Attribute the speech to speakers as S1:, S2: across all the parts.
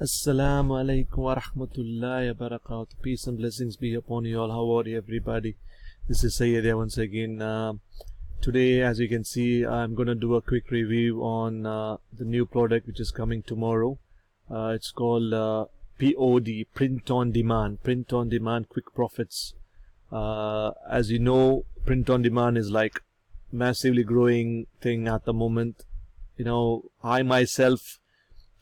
S1: Assalamu alaikum wa rahmatullahi wa barakatuh. Peace and blessings be upon you all. How are you, everybody? This is Sayyid here once again. Today, as you can see, I'm going to do a quick review on the new product which is coming tomorrow. It's called POD, Print on Demand. Print on Demand, Quick Profits. As you know, print on demand is like massively growing thing at the moment. You know, I myself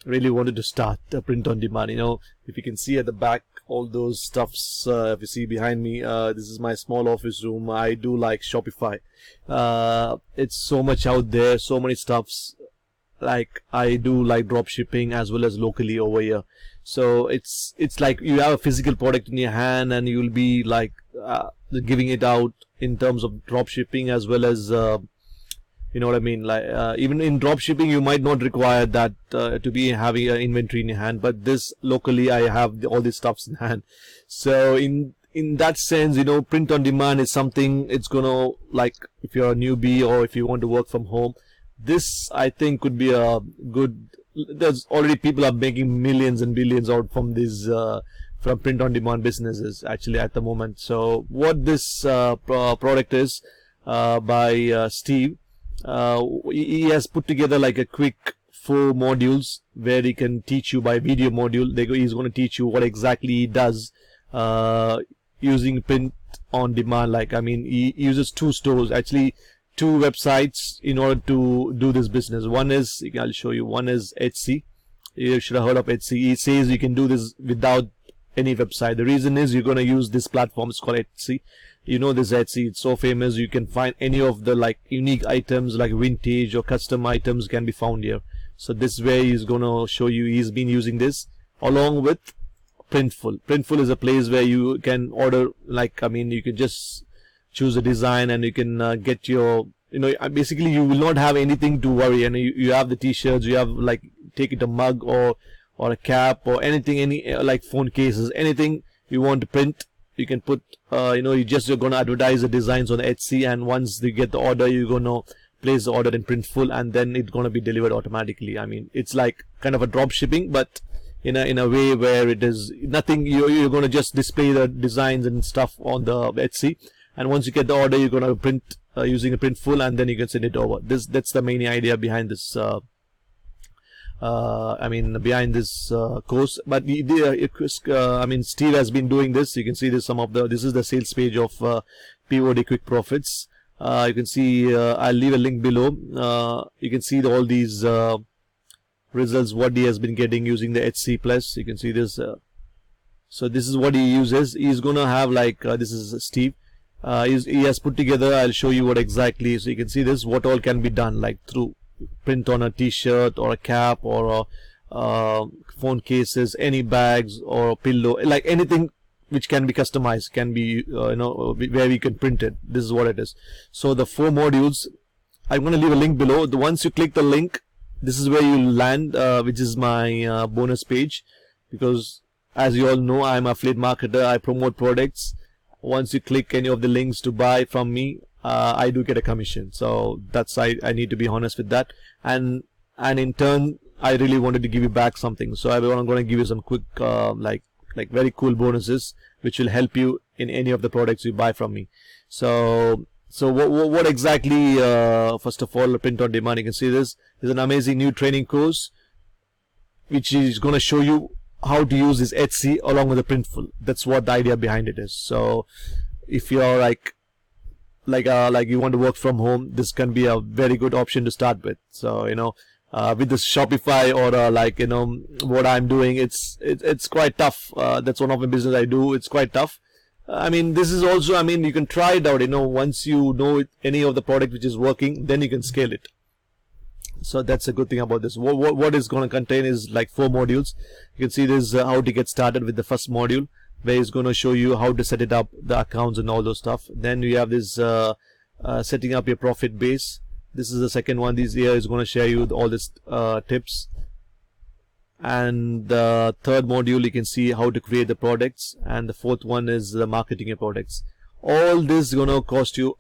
S1: really wanted to start a print on demand. You know, if you can see at the back, all those stuffs, if you see behind me, this is my small office room. I do like Shopify. It's so much out there, so many stuffs. Like I do like drop shipping as well as locally over here. So it's like you have a physical product in your hand and you'll be like giving it out in terms of drop shipping as well as you know what I mean, like even in drop shipping you might not require that to be having an inventory in your hand, but this locally I have all these stuffs in hand. So in that sense, you know, print on demand is something, it's gonna, like, if you're a newbie or if you want to work from home, this I think could be a good, there's already people are making millions and billions out from these from print on demand businesses actually at the moment. So what this product is by Steve, he has put together like a quick 4 modules where he can teach you by video module. He's going to teach you what exactly he does using print on demand. Like, I mean, he uses 2 stores, actually 2 websites in order to do this business. One is, I'll show you, one is Etsy. You should have heard of Etsy. He says you can do this without any website. The reason is you're going to use this platform. It's called Etsy. You know this Etsy, it's so famous. You can find any of the like unique items like vintage or custom items can be found here. So this way he's going to show you. He's been using this along with Printful. Printful is a place where you can order, like, I mean, you can just choose a design and you can get your, you know, basically you will not have anything to worry. And you have the t-shirts, you have like, take it a mug or a cap or anything, any like phone cases, anything you want to print. You can put, you know, you're going to advertise the designs on Etsy, and once they get the order, you're going to place the order in Printful, and then it's going to be delivered automatically. I mean, it's like kind of a drop shipping, but in a way where it is nothing. You're going to just display the designs and stuff on the Etsy, and once you get the order, you're going to print using a Printful, and then you can send it over. That's the main idea behind this. I mean, behind this course, but I mean, Steve has been doing this. You can see this. This is the sales page of POD Quick Profits. You can see. I'll leave a link below. You can see all these results what he has been getting using the Etsy Plus. You can see this. So this is what he uses. He's gonna have like this is Steve. He has put together. I'll show you what exactly. So you can see this. What all can be done like through print on a t-shirt or a cap or phone cases, any bags or a pillow, like anything which can be customized, can be you know, where we can print it. This is what it is. So the 4 modules, I'm going to leave a link below. Once you click the link, this is where you land, which is my bonus page, because as you all know, I'm an affiliate marketer. I promote products. Once you click any of the links to buy from me, I do get a commission. So that's, I need to be honest with that, and in turn I really wanted to give you back something. So I'm going to give you some quick like very cool bonuses which will help you in any of the products you buy from me. So what exactly, first of all, print on demand, you can see this is an amazing new training course which is going to show you how to use this Etsy along with the Printful. That's what the idea behind it is. So if you're like you want to work from home, this can be a very good option to start with. So, you know, with this Shopify or like, you know, what I'm doing, it's quite tough. That's one of the business I do. It's quite tough. I mean, this is also, I mean, you can try it out. You know, once you know any of the product which is working, then you can scale it. So that's a good thing about this. What is going to contain is like 4 modules. You can see this how to get started with the first module, where he's going to show you how to set it up, the accounts and all those stuff. Then we have this setting up your profit base. This is the second one. This here is going to share you all these tips. And the third module, you can see how to create the products, and the 4th one is the marketing your products. All this is going to cost you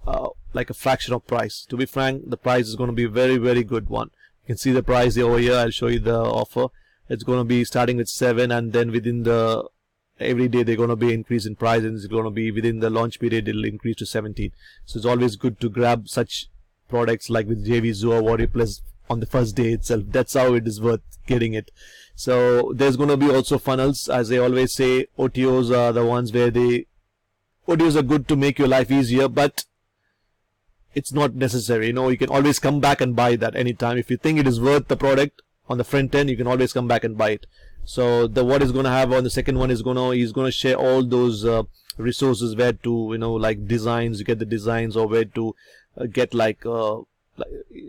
S1: like a fraction of price. To be frank, the price is going to be a very, very good one. You can see the price over here. I'll show you the offer. It's going to be starting with 7, and then within the every day they're going to be increase in price, and it's going to be within the launch period it'll increase to 17. So it's always good to grab such products like with JVZoo or Warrior Plus on the first day itself. That's how it is worth getting it. So there's going to be also funnels. As I always say, OTOs are the ones where OTOs are good to make your life easier, but it's not necessary. You can always come back and buy that anytime. If you think it is worth the product on the front end, you can always come back and buy it. So what is going to have on the second one is he's going to share all those resources where to like designs, you get the designs, or where to get like all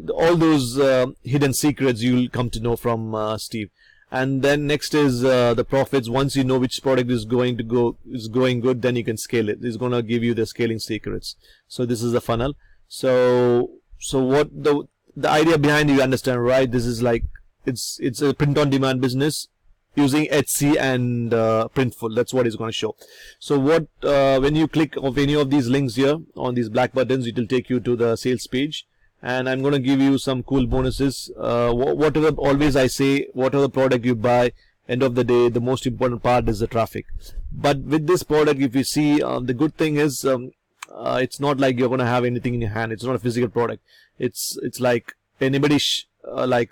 S1: those hidden secrets you'll come to know from Steve. And then next is the profits. Once you know which product is going good, then you can scale it. It's going to give you the scaling secrets. So this is the funnel. So what the idea behind it, you understand, right? This is like it's a print on demand business using Etsy and Printful. That's what it's going to show. So when you click of any of these links here on these black buttons, it will take you to the sales page. And I'm going to give you some cool bonuses. Whatever, always I say, whatever product you buy, end of the day, the most important part is the traffic. But with this product, if you see, the good thing is it's not like you're going to have anything in your hand. It's not a physical product. It's like anybody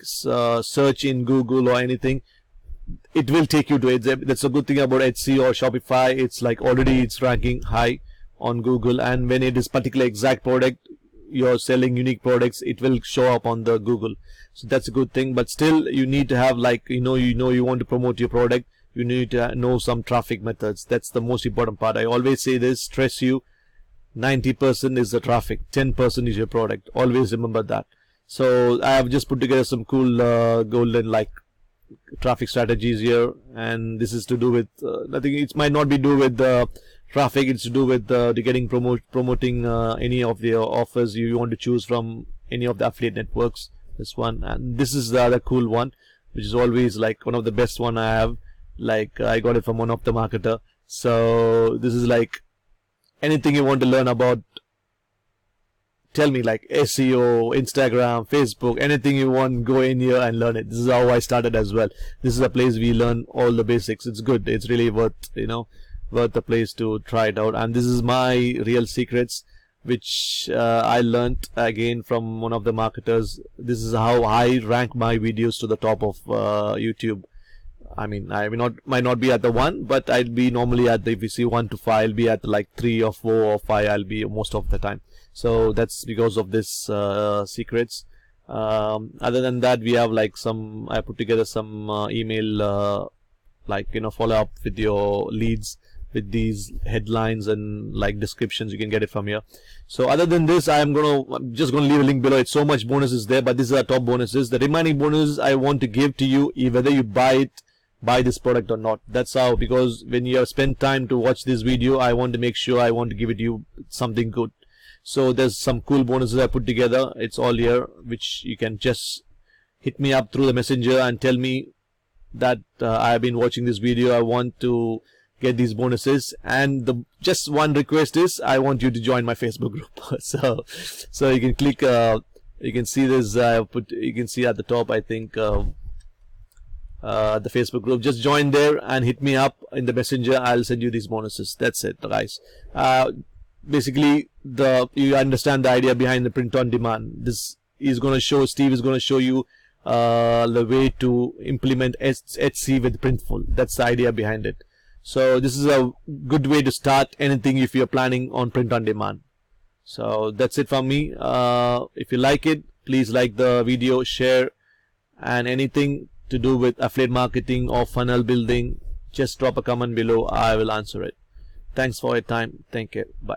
S1: search in Google or anything, it will take you to it. That's a good thing about Etsy or Shopify. It's like already it's ranking high on Google, and when it is particular exact product, you're selling unique products, it will show up on the Google. So that's a good thing. But still, you need to have you want to promote your product, you need to know some traffic methods. That's the most important part. I always say this, stress you, 90% is the traffic, 10% is your product. Always remember that. So I have just put together some cool golden traffic strategies here, and this is to do with nothing. It might not be do with the traffic. It's to do with promoting any of the offers you want to choose from any of the affiliate networks. This one, and this is the other cool one, which is always like one of the best one I have. Like I got it from one of the marketer. So this is like anything you want to learn about. Tell me, like SEO, Instagram, Facebook, anything you want, go in here and learn it. This is how I started as well. This is a place we learn all the basics. It's good. It's really worth the place to try it out. And this is my real secrets, which I learned again from one of the marketers. This is how I rank my videos to the top of YouTube. I mean, I might not be at the 1, but I'll be normally at the, if you see 1 to 5, I'll be at like 3 or 4 or 5. I'll be most of the time. So that's because of this secrets. Other than that, we have like I put together some email follow up with your leads with these headlines and like descriptions. You can get it from here. So other than this, I'm just gonna leave a link below. It's so much bonuses there, but these are top bonuses. The remaining bonuses I want to give to you, whether you buy this product or not. That's how, because when you have spent time to watch this video, I want to make sure I want to give it to you something good. So there's some cool bonuses I put together. It's all here, which you can just hit me up through the messenger and tell me that I have been watching this video. I want to get these bonuses, and just one request is I want you to join my Facebook group. so you can click. You can see this. You can see at the top, I think, the Facebook group. Just join there and hit me up in the messenger. I'll send you these bonuses. That's it, guys. Basically, you understand the idea behind the print on demand. This is going to show, Steve is going to show you the way to implement Etsy with Printful. That's the idea behind it. So this is a good way to start anything if you're planning on print on demand. So that's it from me. If you like it, please like the video, share, and anything to do with affiliate marketing or funnel building, just drop a comment below. I will answer it. Thanks for your time. Thank you. Bye.